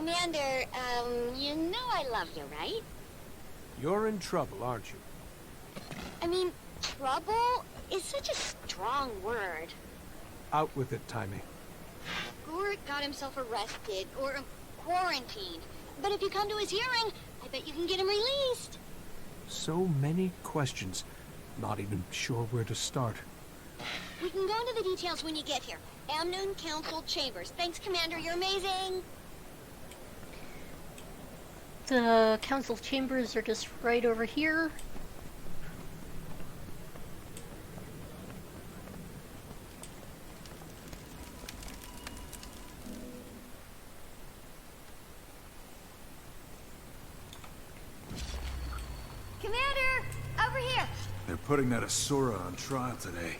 Commander, you know I love you, right? You're in trouble, aren't you? I mean, trouble is such a strong word. Out with it, Timey. Gorik got himself arrested, or quarantined. But if you come to his hearing, I bet you can get him released. So many questions. Not even sure where to start. We can go into the details when you get here. Amnoon Council Chambers. Thanks, Commander. You're amazing. The council chambers are just right over here. Commander, over here. They're putting that Asura on trial today.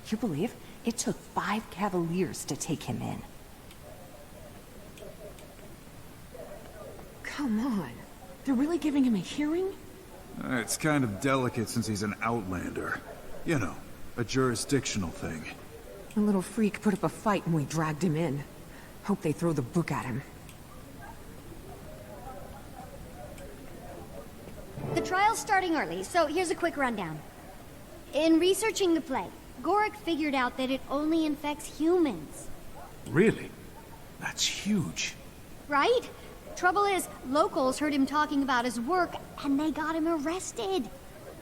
You believe? It took 5 Cavaliers to take him in. Come on. They're really giving him a hearing? It's kind of delicate since he's an outlander. You know, a jurisdictional thing. The little freak put up a fight when we dragged him in. Hope they throw the book at him. The trial's starting early, so here's a quick rundown. In researching the plague, Gorik figured out that it only infects humans. Really? That's huge. Right? Trouble is, locals heard him talking about his work, and they got him arrested.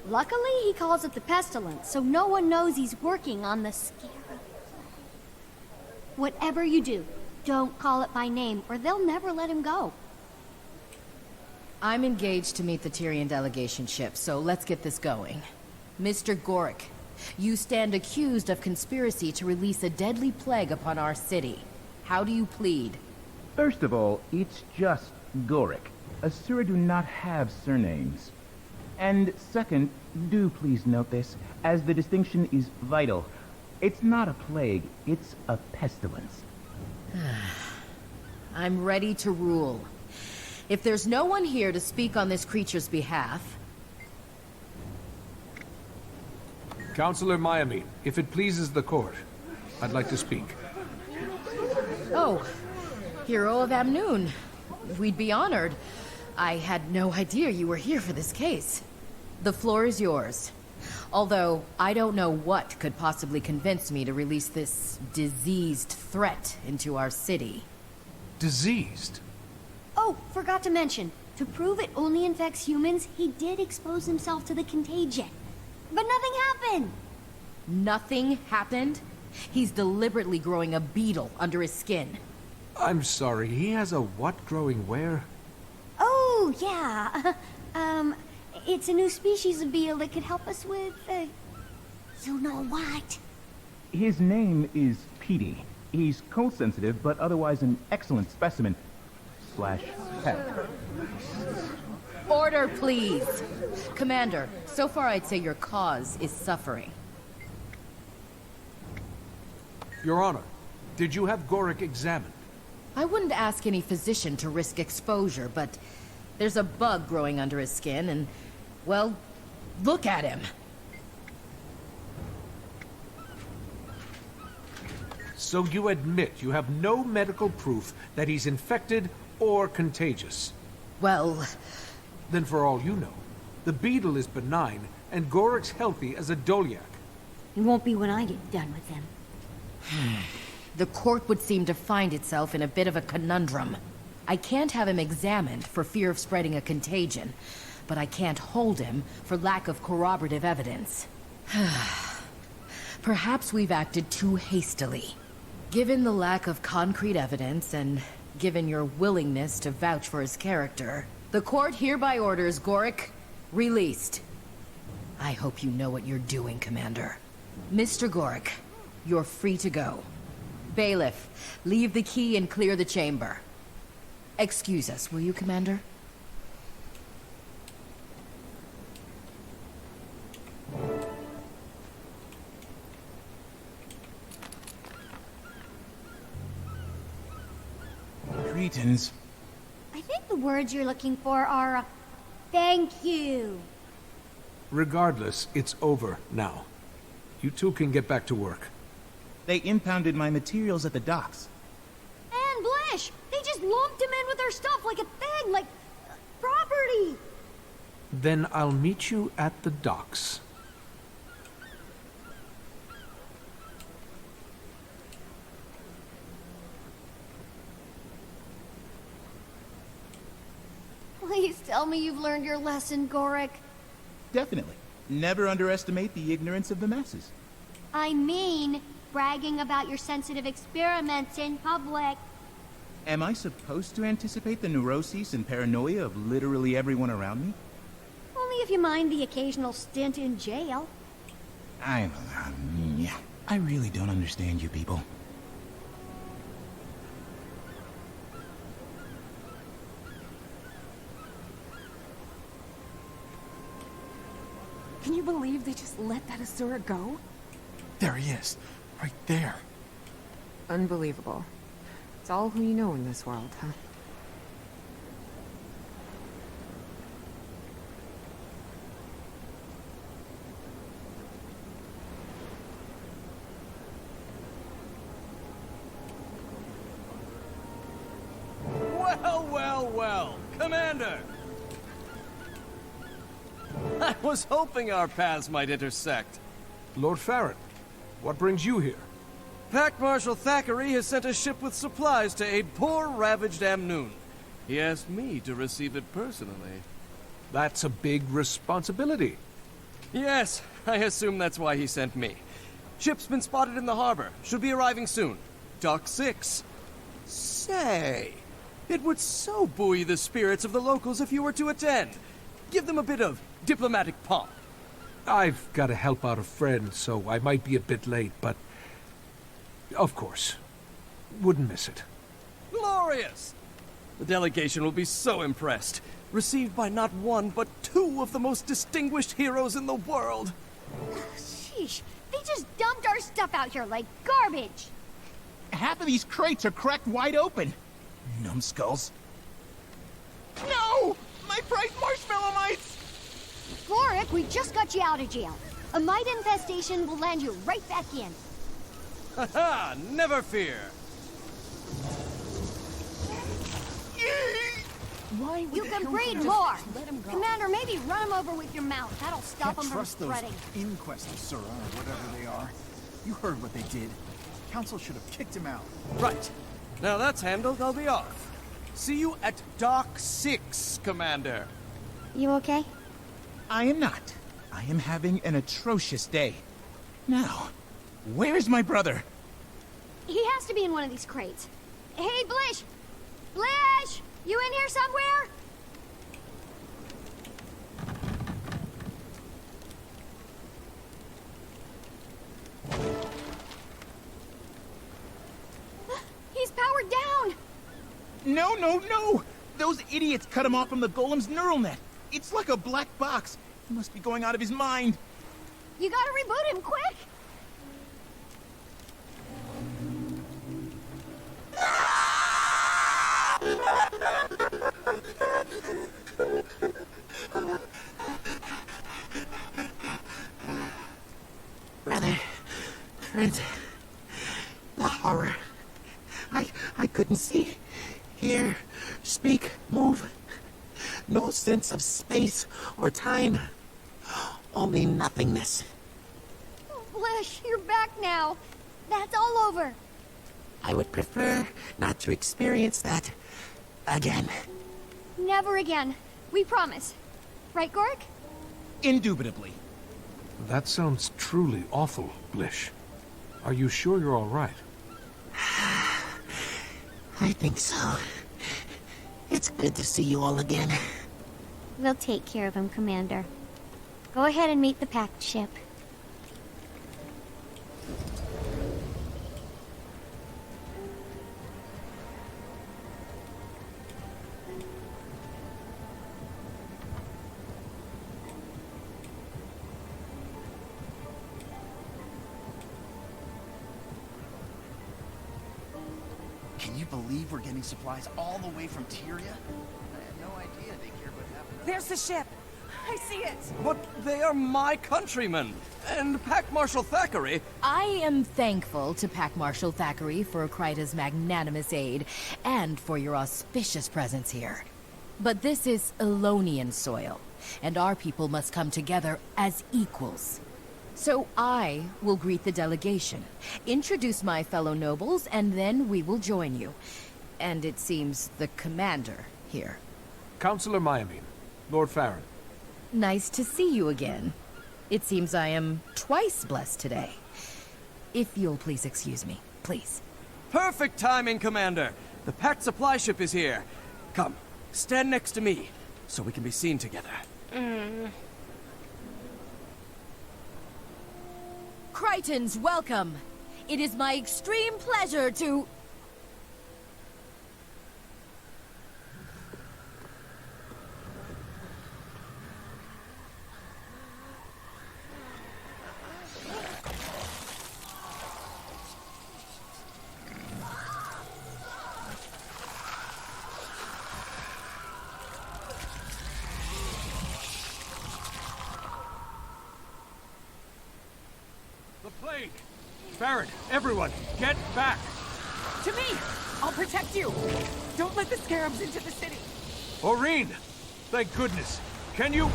Luckily, he calls it the pestilence, so no one knows he's working on the scarab plague. Whatever you do, don't call it by name, or they'll never let him go. I'm engaged to meet the Tyrian delegation ship, so let's get this going. Mr. Gorik, you stand accused of conspiracy to release a deadly plague upon our city. How do you plead? First of all, it's just Gorik. Asura do not have surnames. And second, do please note this, as the distinction is vital. It's not a plague, it's a pestilence. I'm ready to rule. If there's no one here to speak on this creature's behalf... Counselor Miami, if it pleases the court, I'd like to speak. Oh, Hero of Amnoon. We'd be honored. I had no idea you were here for this case. The floor is yours. Although, I don't know what could possibly convince me to release this diseased threat into our city. Diseased? Oh, forgot to mention, to prove it only infects humans, he did expose himself to the contagion. But nothing happened! Nothing happened? He's deliberately growing a beetle under his skin. I'm sorry, he has a what growing where? Oh, yeah. It's a new species of beetle that could help us with, you know what? His name is Petey. He's cold-sensitive, but otherwise an excellent specimen. / pet. Order, please. Commander, so far I'd say your cause is suffering. Your Honor, did you have Gorik examined? I wouldn't ask any physician to risk exposure, but there's a bug growing under his skin and, well, look at him. So you admit you have no medical proof that he's infected or contagious? Well... Then for all you know, the beetle is benign and Gorik's healthy as a Dolyak. It won't be when I get done with him. The court would seem to find itself in a bit of a conundrum. I can't have him examined for fear of spreading a contagion, but I can't hold him for lack of corroborative evidence. Perhaps we've acted too hastily. Given the lack of concrete evidence, and given your willingness to vouch for his character, the court hereby orders Gorik released. I hope you know what you're doing, Commander. Mr. Gorik, you're free to go. Bailiff, leave the key and clear the chamber. Excuse us, will you, Commander? Cretans. I think the words you're looking for are, thank you. Regardless, it's over now. You two can get back to work. They impounded my materials at the docks. And Blish, they just lumped him in with our stuff like a thing, like property. Then I'll meet you at the docks. Please tell me you've learned your lesson, Gorik. Definitely. Never underestimate the ignorance of the masses. I mean, bragging about your sensitive experiments in public. Am I supposed to anticipate the neuroses and paranoia of literally everyone around me? Only if you mind the occasional stint in jail. I really don't understand you people. Can you believe they just let that Asura go? There he is, right there. Unbelievable. It's all who you know in this world, huh? Well, well, well, Commander! I was hoping our paths might intersect. Lord Farron, what brings you here? Pack Marshal Thackeray has sent a ship with supplies to aid poor, ravaged Amnoon. He asked me to receive it personally. That's a big responsibility. Yes, I assume that's why he sent me. Ship's been spotted in the harbor. Should be arriving soon. Dock 6. Say, it would so buoy the spirits of the locals if you were to attend. Give them a bit of diplomatic pomp. I've got to help out a friend, so I might be a bit late, but... of course. Wouldn't miss it. Glorious! The delegation will be so impressed. Received by not one, but 2 of the most distinguished heroes in the world. Sheesh, they just dumped our stuff out here like garbage. Half of these crates are cracked wide open. Numbskulls. No! My prized marshmallow mites! Gorik, we just got you out of jail. A mite infestation will land you right back in. Haha, never fear. Why would You the can hell breed just more. let him go? Commander, maybe run him over with your mouth. That'll stop Can't him from trust those spreading. inquest Asura or whatever they are. You heard what they did. Council should have kicked him out. Right. Now that's handled, I'll be off. See you at Dock 6, Commander. You okay? I am not. I am having an atrocious day. Now, where's my brother? He has to be in one of these crates. Hey, Blish! Blish! You in here somewhere? He's powered down! No, no, no! Those idiots cut him off from the golem's neural net. It's like a black box. He must be going out of his mind. You gotta reboot him, quick! Brother, friend, the horror. I couldn't see, hear, speak, move. No sense of space or time. Only nothingness. Blish, you're back now. That's all over. I would prefer not to experience that again. Never again. We promise. Right, Gorik? Indubitably. That sounds truly awful, Blish. Are you sure you're all right? I think so. It's good to see you all again. We'll take care of him, Commander. Go ahead and meet the packed ship. Can you believe we're getting supplies all the way from Tyria? I had no idea they cared what happened. There's the ship. I see it! But they are my countrymen. And Pack Marshal Thackeray... I am thankful to Pack Marshal Thackeray for Kryta's magnanimous aid, and for your auspicious presence here. But this is Elonian soil, and our people must come together as equals. So I will greet the delegation, introduce my fellow nobles, and then we will join you. And it seems the commander here. Councillor Myamine, Lord Farron. Nice to see you again. It seems I am twice blessed today. If you'll please excuse me, please. Perfect timing, Commander. The packed supply ship is here. Come, stand next to me, so we can be seen together. Krytans, welcome! It is my extreme pleasure to... The plague! Farron, everyone, get back! To me! I'll protect you! Don't let the scarabs into the city! Aurene! Thank goodness! Can you...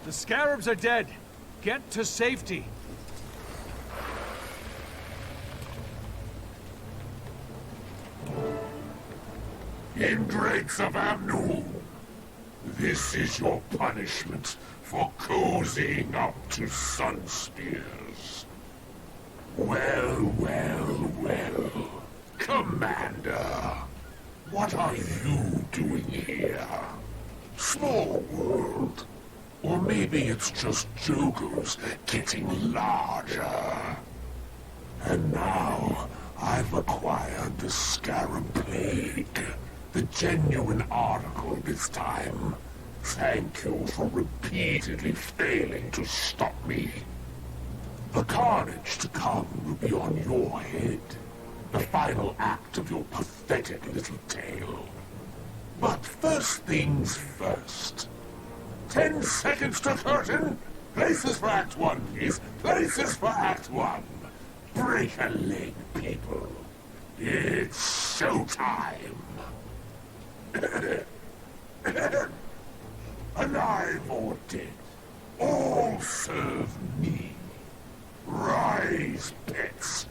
The scarabs are dead. Get to safety. Ingrates of Amnu, this is your punishment for cozying up to sun spears. Well, well, well. Commander, what are you doing here? Small world. Or maybe it's just Jokers getting larger. And now, I've acquired the Scarab Plague. The genuine article this time. Thank you for repeatedly failing to stop me. The carnage to come will be on your head. The final act of your pathetic little tale. But first things first. 10 seconds to curtain. Places for Act 1, please. Places for Act 1. Break a leg, people. It's showtime. Alive or dead, all serve me. Rise, pets.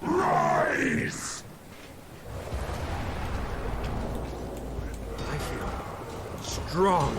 Rise! I feel strong.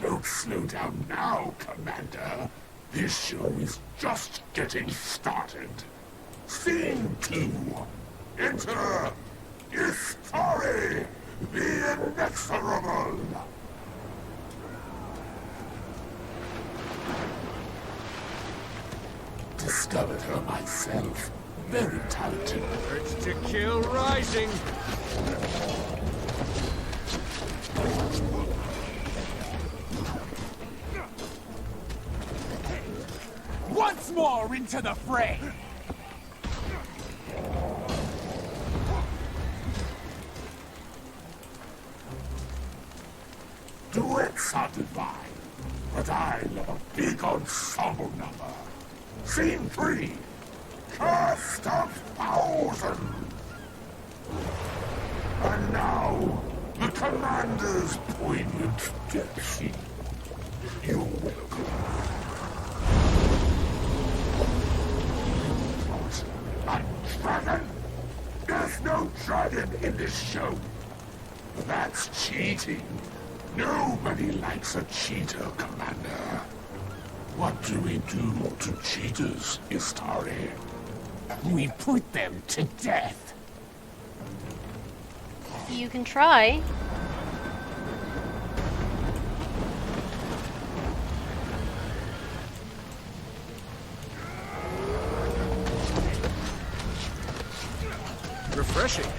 Don't slow down now, Commander. This show is just getting started. Scene 2. Enter Istari, the Inexorable. Discovered her myself. Very talented. Urge to kill rising. Once more into the fray! Duets are divine, but I love a big ensemble number. Scene 3. Cast of Thousand. And now, the Commander's poignant death scene. You're welcome. A dragon? There's no dragon in this show. That's cheating. Nobody likes a cheater, Commander. What do we do to cheaters, Istari? We put them to death. You can try. Refreshing.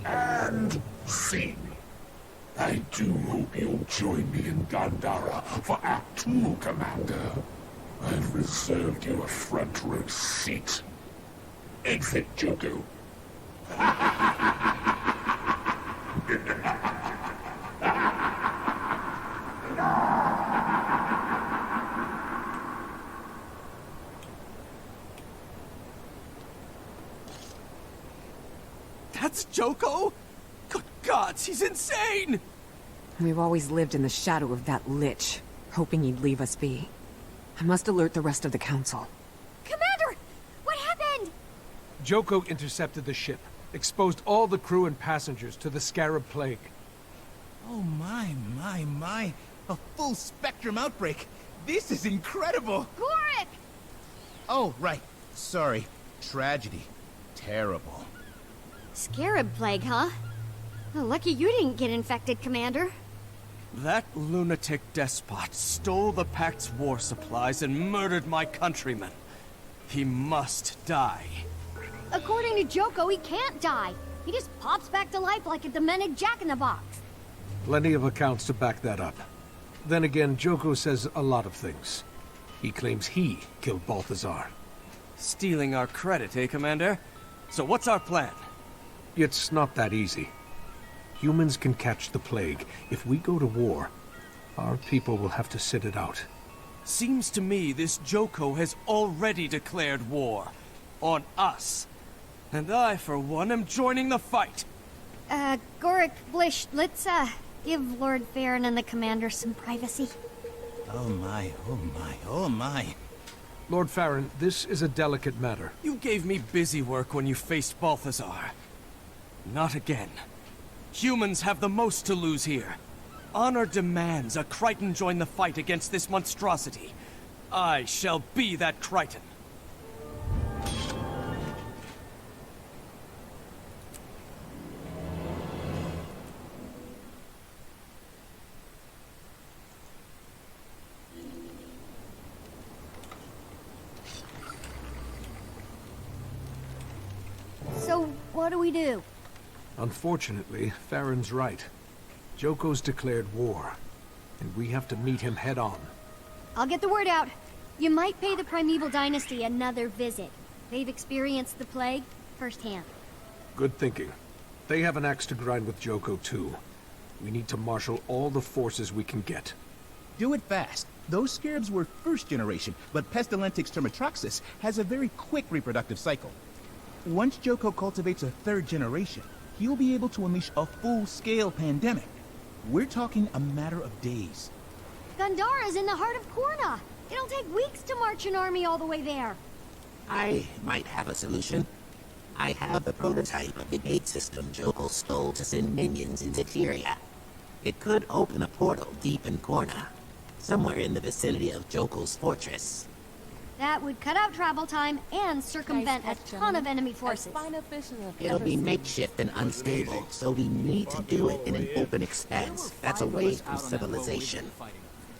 And scene. I do hope you'll join me in Gandhara for Act 2, Commander. I've reserved you a front row seat. Exit, Joko. That's Joko? Good gods, he's insane! We've always lived in the shadow of that lich, hoping he'd leave us be. I must alert the rest of the council. Commander! What happened? Joko intercepted the ship, exposed all the crew and passengers to the scarab plague. Oh my. A full spectrum outbreak. This is incredible. Gorik! Oh, right. Sorry. Tragedy. Terrible. Scarab plague, huh? Well, lucky you didn't get infected, Commander. That lunatic despot stole the Pact's war supplies and murdered my countrymen. He must die. According to Joko, he can't die. He just pops back to life like a demented jack-in-the-box. Plenty of accounts to back that up. Then again, Joko says a lot of things. He claims he killed Balthazar. Stealing our credit, eh, Commander? So what's our plan? It's not that easy. Humans can catch the plague. If we go to war, our people will have to sit it out. Seems to me this Joko has already declared war. On us. And I, for one, am joining the fight. Gorik, Blish, let's, give Lord Farron and the Commander some privacy. Oh my. Lord Farron, this is a delicate matter. You gave me busy work when you faced Balthazar. Not again. Humans have the most to lose here. Honor demands a Crichton join the fight against this monstrosity. I shall be that Crichton. So, what do we do? Unfortunately, Farron's right. Joko's declared war, and we have to meet him head on. I'll get the word out. You might pay the Primeval Dynasty another visit. They've experienced the plague firsthand. Good thinking. They have an axe to grind with Joko, too. We need to marshal all the forces we can get. Do it fast. Those scarabs were first generation, but Pestilentix termitroxis has a very quick reproductive cycle. Once Joko cultivates a third generation, he'll be able to unleash a full-scale pandemic. We're talking a matter of days. Gandhara's in the heart of Korna. It'll take weeks to march an army all the way there. I might have a solution. I have the prototype of the gate system Joko stole to send minions into Tyria. It could open a portal deep in Korna, somewhere in the vicinity of Joko's fortress. That would cut out travel time and circumvent a ton of enemy forces. It'll be makeshift and unstable, so we need to do it in an open expanse that's away from civilization.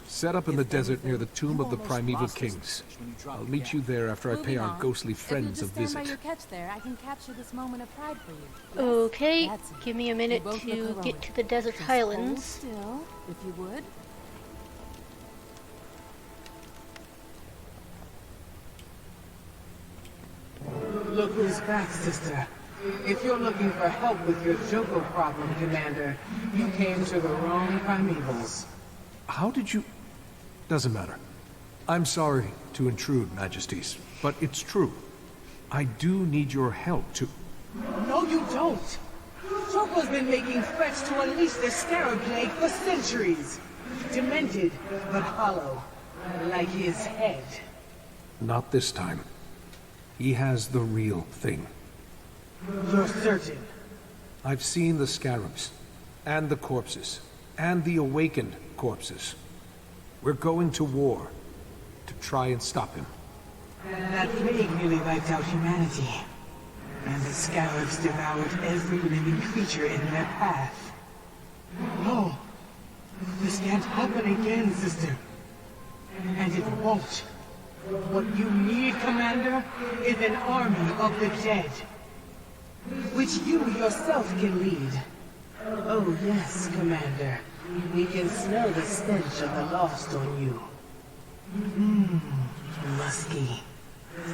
Set up in the desert near the tomb of the primeval kings. I'll meet you there after I pay our ghostly friends a visit. Okay, give me a minute to get to the desert highlands. If you would. Look who's back, sister. If you're looking for help with your Joko problem, Commander, you came to the wrong primevals. How did you... Doesn't matter. I'm sorry to intrude, Majesties, but it's true. I do need your help to... No, you don't. Joko's been making threats to unleash the Scarab Plague for centuries. Demented, but hollow. Like his head. Not this time. He has the real thing. You're certain? I've seen the scarabs, and the corpses, and the awakened corpses. We're going to war, to try and stop him. That plague nearly wiped out humanity. And the scarabs devoured every living creature in their path. No, this can't happen again, sister. And it won't. What you need, Commander, is an army of the dead. Which you yourself can lead. Oh yes, Commander. We can smell the stench of the lost on you. Musky.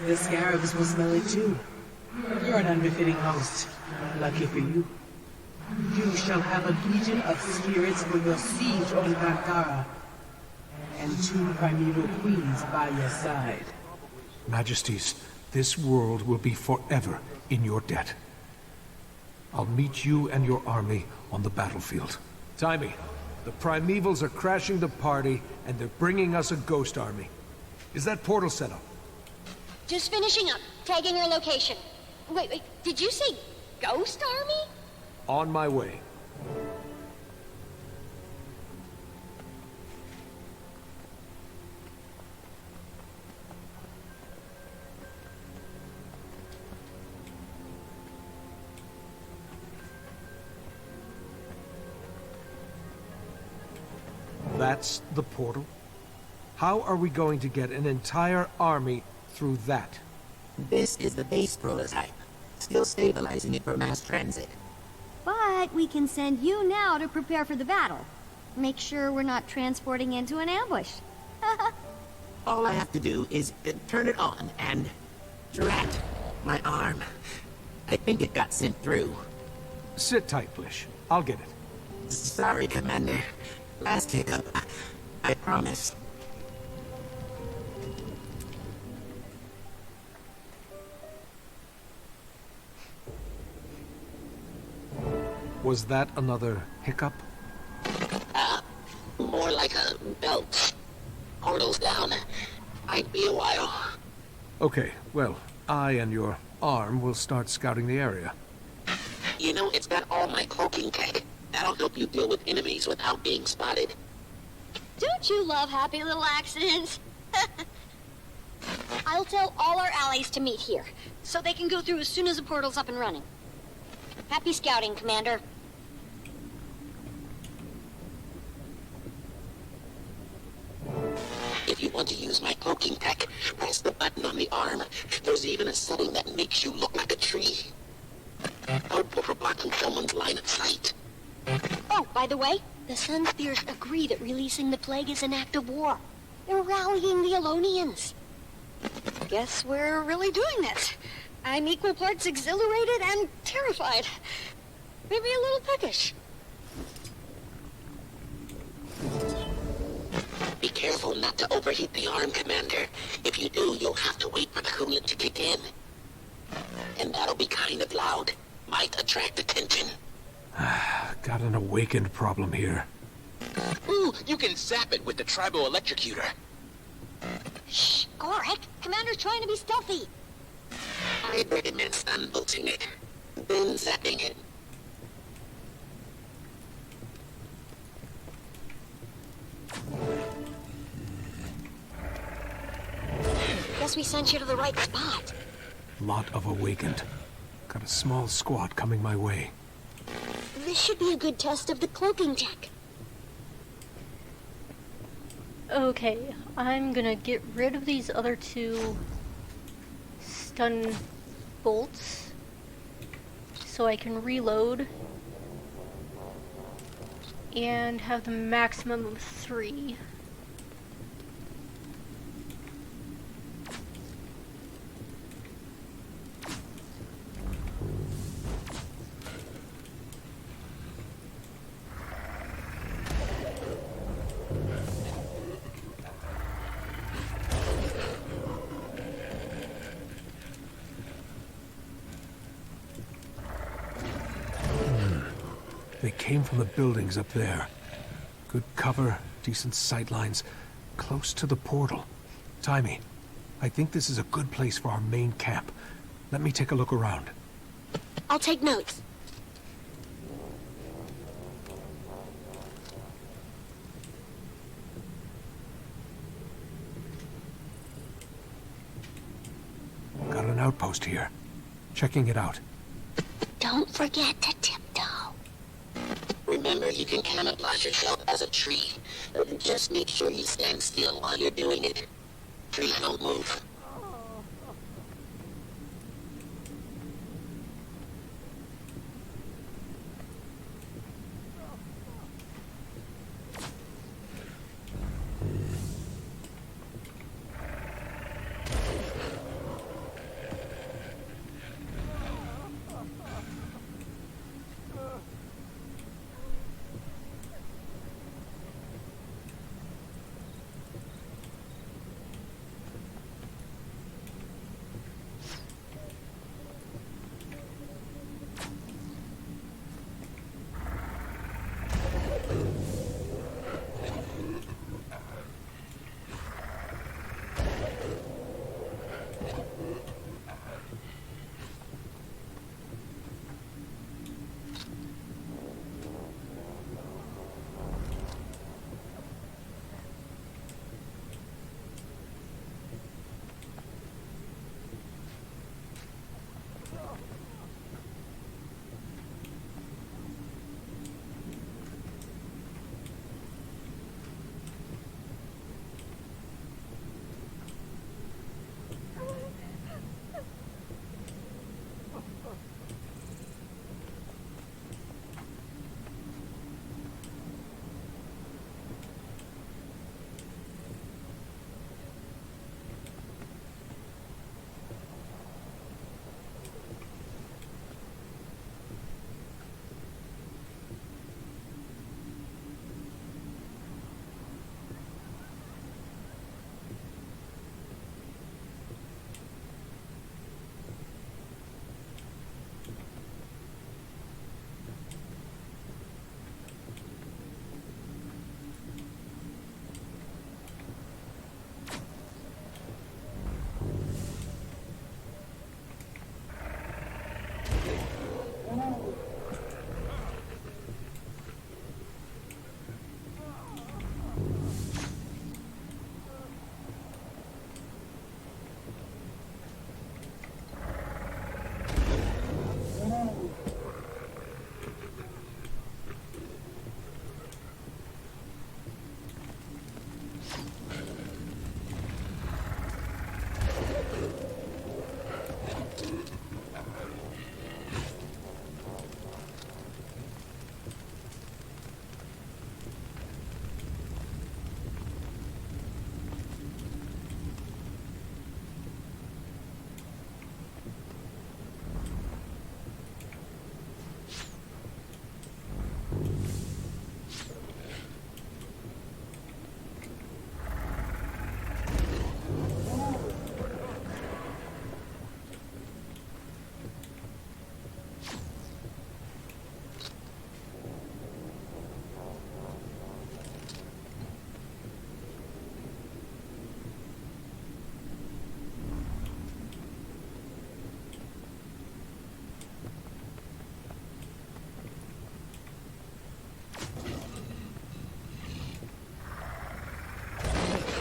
The scarabs will smell it too. You're an unbefitting host. Lucky for you. You shall have a legion of spirits for your siege on Kantara. And 2 primeval queens by your side. Majesties, this world will be forever in your debt. I'll meet you and your army on the battlefield. Timey, the primevals are crashing the party, and they're bringing us a ghost army. Is that portal set up? Just finishing up, tagging your location. Wait, did you say ghost army? On my way. That's the portal? How are we going to get an entire army through that? This is the base prototype. Still stabilizing it for mass transit. But we can send you now to prepare for the battle. Make sure we're not transporting into an ambush. All I have to do is turn it on and... Drat! My arm. I think it got sent through. Sit tight, Blish. I'll get it. Sorry, Commander. Last hiccup. I promise. Was that another hiccup? More like a belch. Portal's down. Might be a while. Okay, well, I and your arm will start scouting the area. You know, it's got all my cloaking tech. That'll help you deal with enemies without being spotted. Don't you love happy little accidents? I'll tell all our allies to meet here, so they can go through as soon as the portal's up and running. Happy scouting, Commander. If you want to use my cloaking tech, press the button on the arm. There's even a setting that makes you look like a tree. Helpful for blocking someone's line of sight. Oh, by the way, the Sun Spears agree that releasing the plague is an act of war. They're rallying the Alonians. Guess we're really doing this. I'm equal parts exhilarated and terrified. Maybe a little peckish. Be careful not to overheat the arm, Commander. If you do, you'll have to wait for the coolant to kick in. And that'll be kind of loud. Might attract attention. Got an awakened problem here. Ooh, you can zap it with the tribal electrocutor. Shh, Gorik. Commander's trying to be stealthy. I'd recommend stun-bolting it, then zapping it. Guess we sent you to the right spot. Lot of awakened. Got a small squad coming my way. This should be a good test of the cloaking tech. Okay, I'm gonna get rid of these other 2 stun bolts so I can reload and have the maximum of 3. They came from the buildings up there. Good cover, decent sightlines, close to the portal. Timey, I think this is a good place for our main camp. Let me take a look around. I'll take notes. Got an outpost here. Checking it out. Don't forget to tiptoe. Remember, you can camouflage yourself as a tree. Just make sure you stand still while you're doing it. Trees don't move.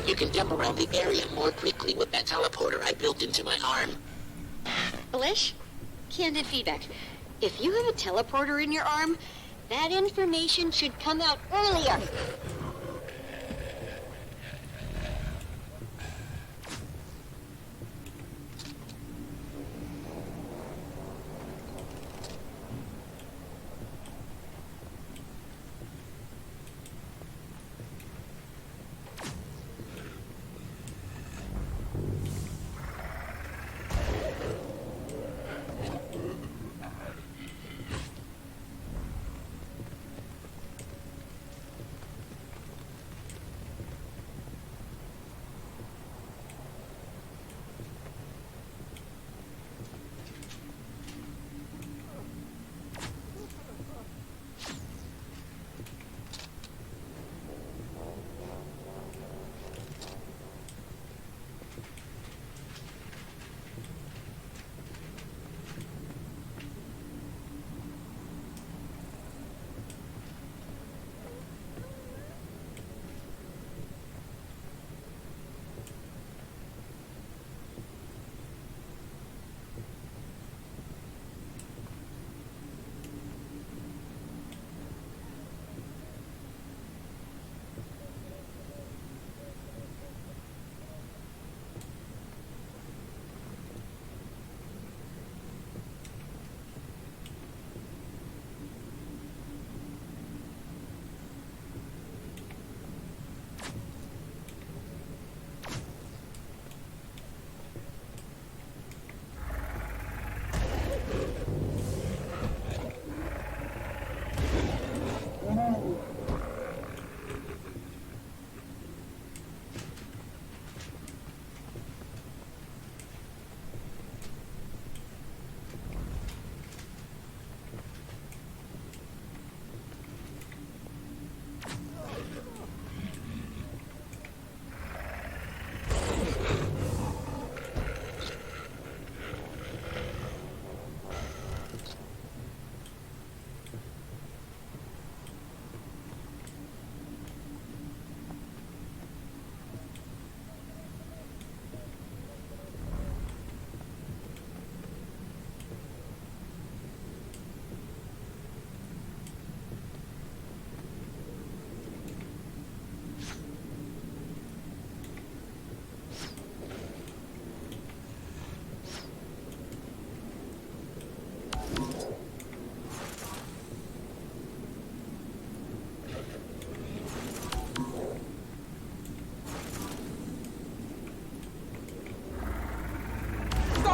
You can jump around the area more quickly with that teleporter I built into my arm. Alish, candid feedback. If you have a teleporter in your arm, that information should come out earlier.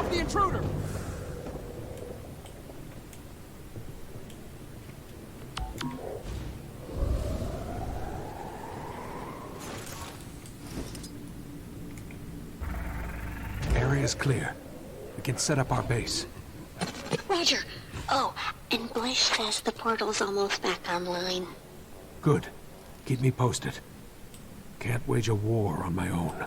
Stop the intruder! Area's clear. We can set up our base. Roger. Oh, and Blish says the portal's almost back online. Good. Keep me posted. Can't wage a war on my own.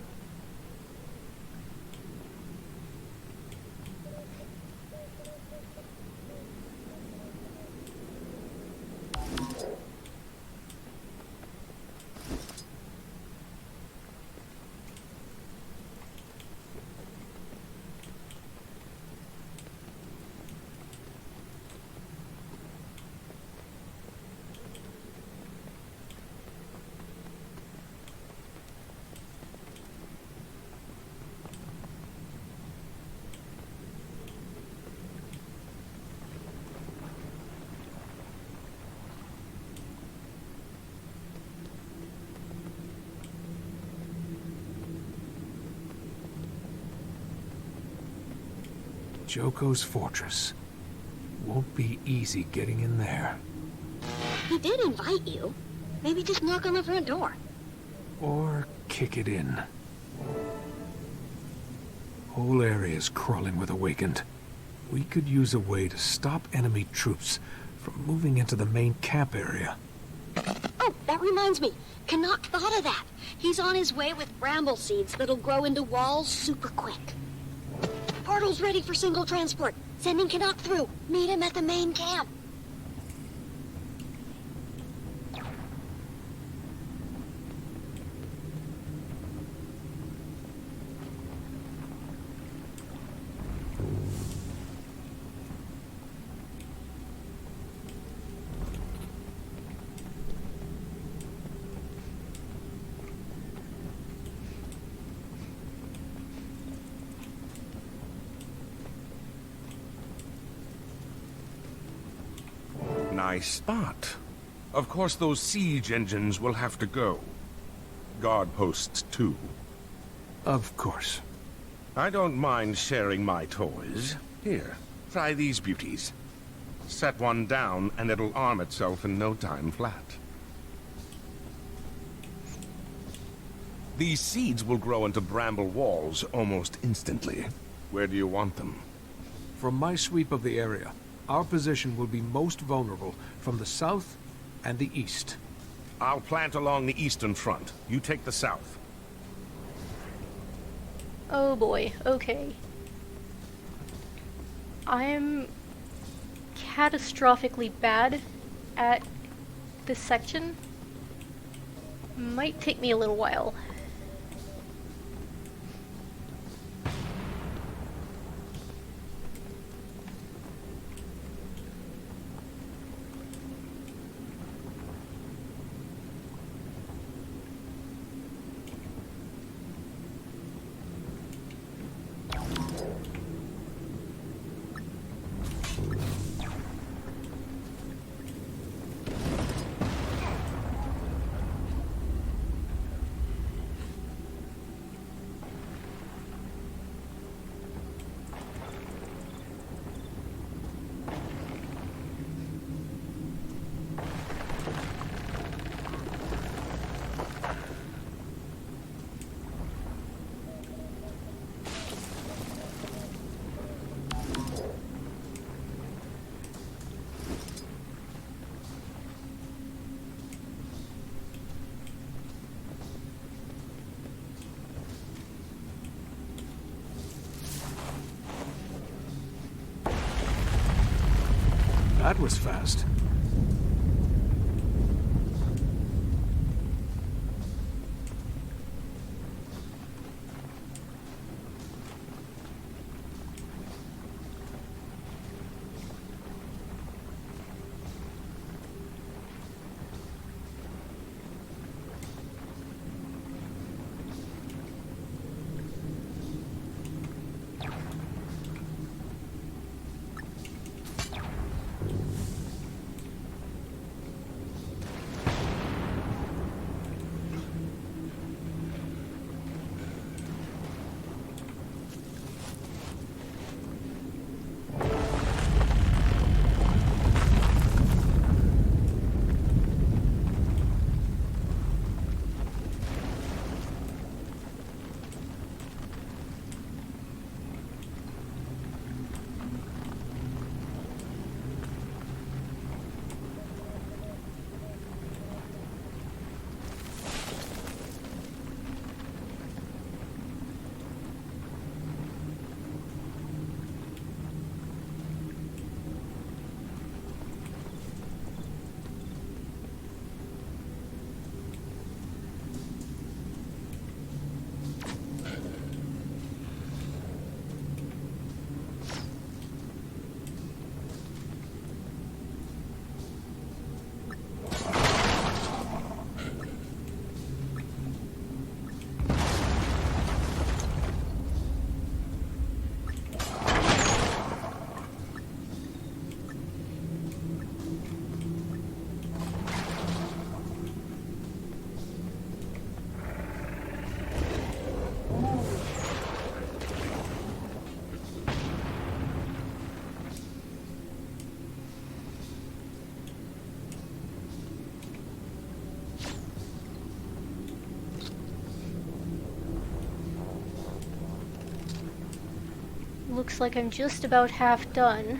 Joko's fortress. Won't be easy getting in there. He did invite you. Maybe just knock on the front door. Or kick it in. Whole area's crawling with Awakened. We could use a way to stop enemy troops from moving into the main camp area. Oh, that reminds me. Canuck thought of that. He's on his way with bramble seeds that'll grow into walls super quick. Portal's ready for single transport. Sending Canuck through. Meet him at the main camp. Nice spot. Of course, those siege engines will have to go. Guard posts, too. Of course. I don't mind sharing my toys. Here, try these beauties. Set one down, and it'll arm itself in no time flat. These seeds will grow into bramble walls almost instantly. Where do you want them? From my sweep of the area, our position will be most vulnerable from the south and the east. I'll plant along the eastern front. You take the south. Oh boy, okay. I'm catastrophically bad at this section. Might take me a little while. That was fast. looks like I'm just about half done.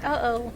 Uh-oh.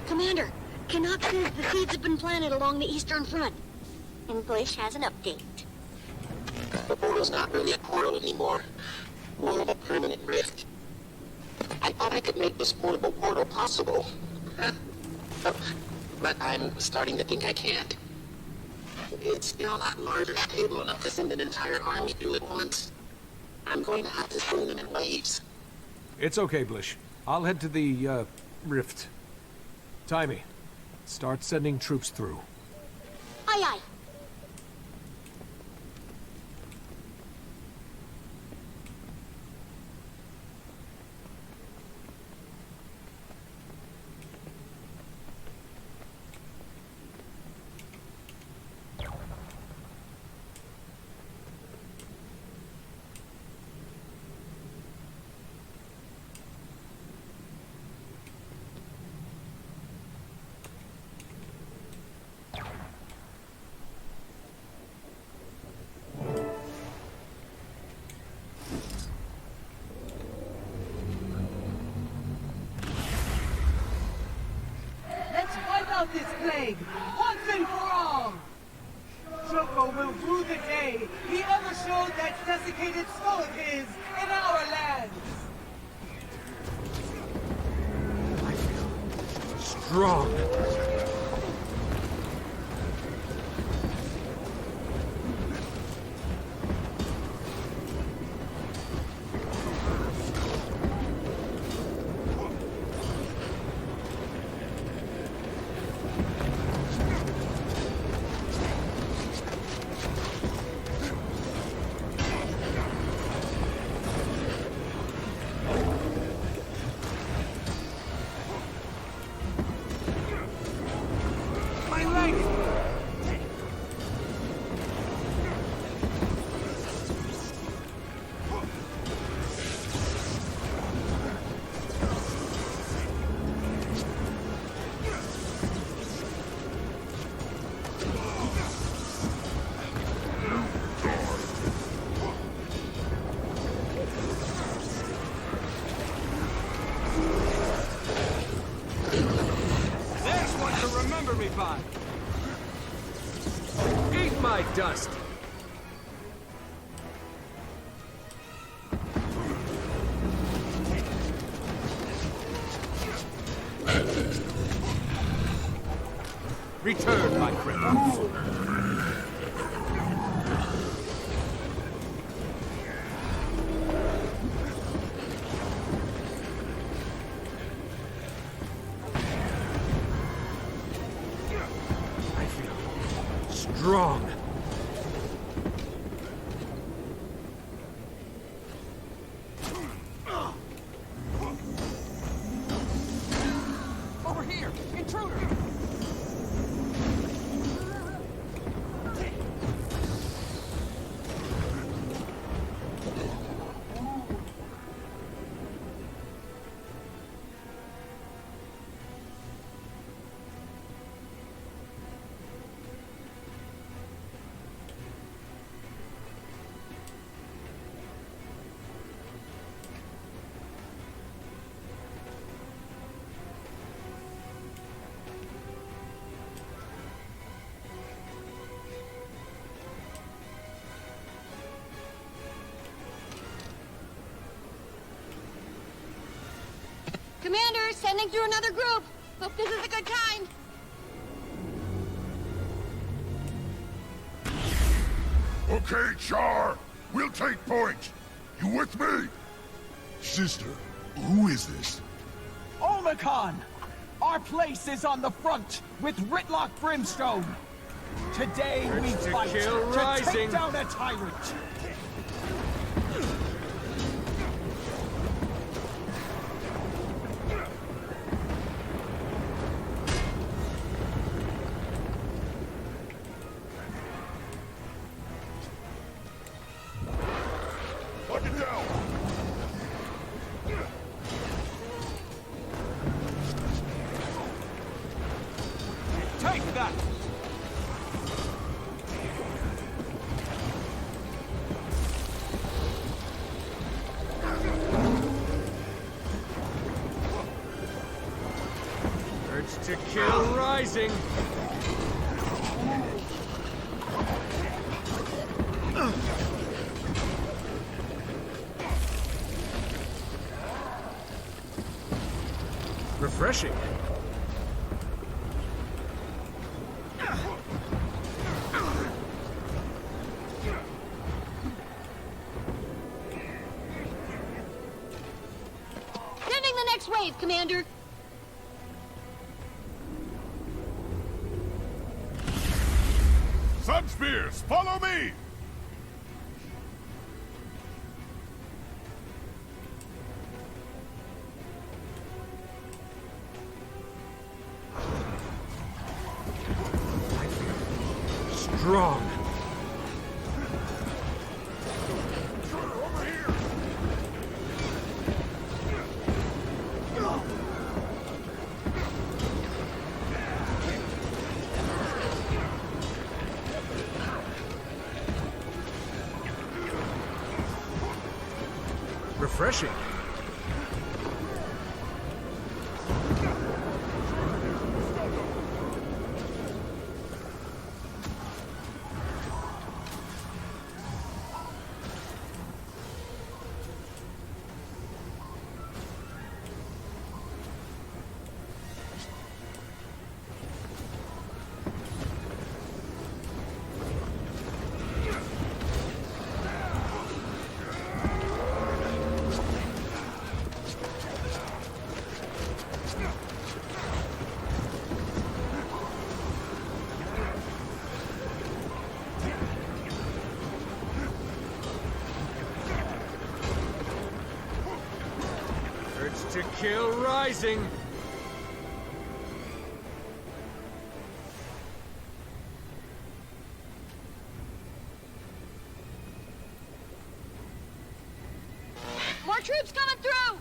Commander, Canuck says the seeds have been planted along the eastern front. English has an update. The portal's not really a portal anymore. More of a permanent rift. I thought I could make this portable portal possible. But I'm starting to think I can't. It's still not large or stable enough to send an entire army through at once. I'm going to have to send them in waves. It's okay, Blish. I'll head to the, rift. Timey, start sending troops through. Aye, aye. Let's wipe out this plague, once and for all! Joko will rue the day he ever showed that desiccated skull of his in our lands! Strong! There's one to remember me by. Eat my dust. Return, my friend. Strong! Over here! Intruder! Commander, sending through another group. Hope this is a good time. Okay, Char. We'll take point. You with me? Sister, who is this? Omicron! Our place is on the front with Ritlock Brimstone. Today we Urge to fight kill to rising. take down a tyrant. Lock it down. Take that! Urge to kill rising. Refreshing. behave, Commander. Sunspears, follow me! Strong. Refreshing. To kill rising. More troops coming through!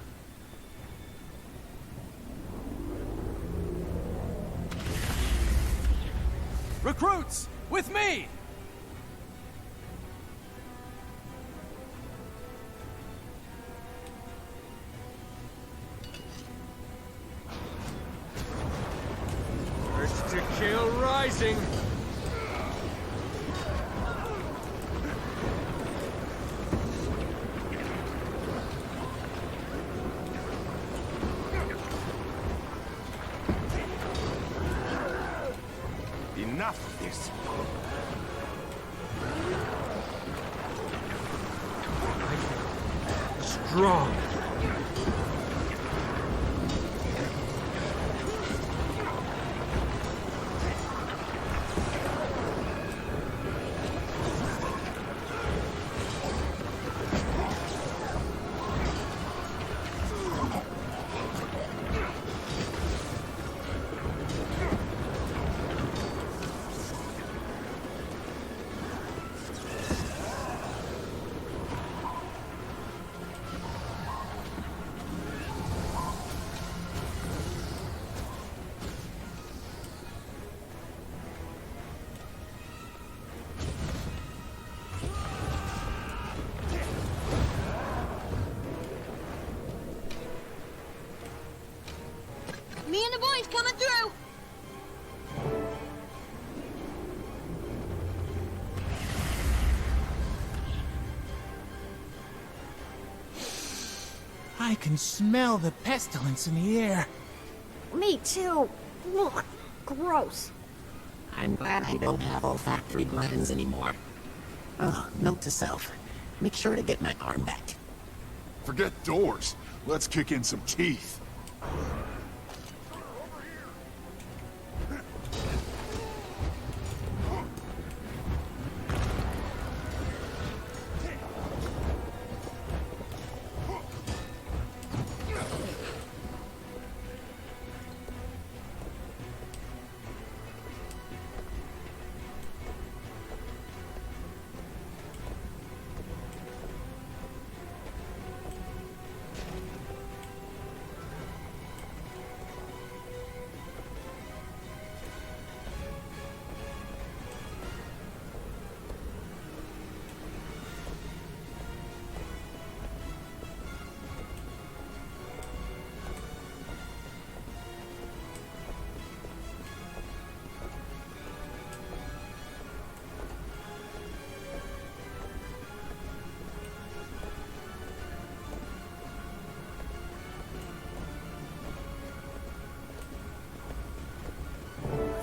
Recruits, with me! To kill rising. Enough of this. Strong. Me and the boys coming through! I can smell the pestilence in the air. Me too. Ugh, gross. I'm glad I don't have olfactory glands anymore. Oh, note to self. Make sure to get my arm back. Forget doors. Let's kick in some teeth.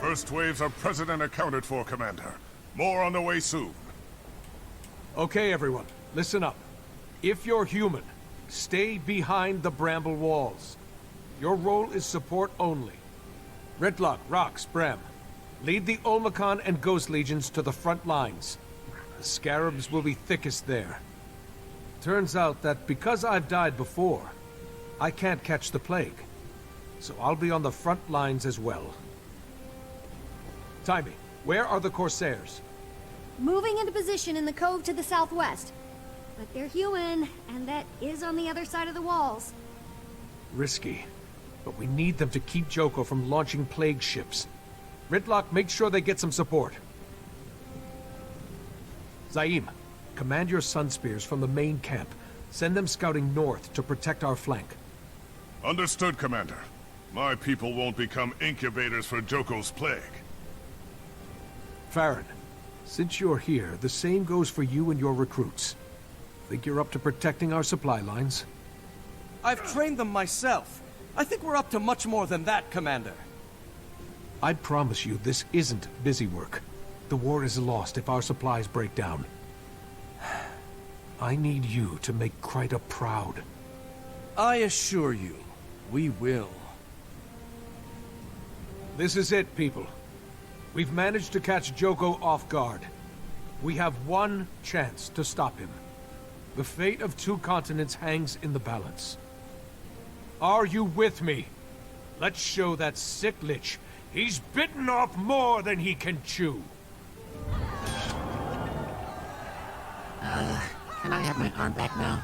First waves are present and accounted for, Commander. More on the way soon. Okay, everyone, listen up. If you're human, stay behind the bramble walls. Your role is support only. Ritlock, Rox, Brem. Lead the Olmecon and Ghost Legions to the front lines. The Scarabs will be thickest there. Turns out that because I've died before, I can't catch the plague. So I'll be on the front lines as well. Timey, where are the Corsairs? Moving into position in the cove to the southwest. But they're human, and that is on the other side of the walls. Risky. But we need them to keep Joko from launching plague ships. Ritlock, make sure they get some support. Zaim, command your Sun Spears from the main camp. Send them scouting north to protect our flank. Understood, Commander. My people won't become incubators for Joko's plague. Farron, since you're here, the same goes for you and your recruits. Think you're up to protecting our supply lines? I've trained them myself. I think we're up to much more than that, Commander. I promise you this isn't busy work. The war is lost if our supplies break down. I need you to make Kryta proud. I assure you, we will. This is it, people. We've managed to catch Joko off guard. We have one chance to stop him. The fate of 2 continents hangs in the balance. Are you with me? Let's show that sick lich he's bitten off more than he can chew. Can I have my arm back now?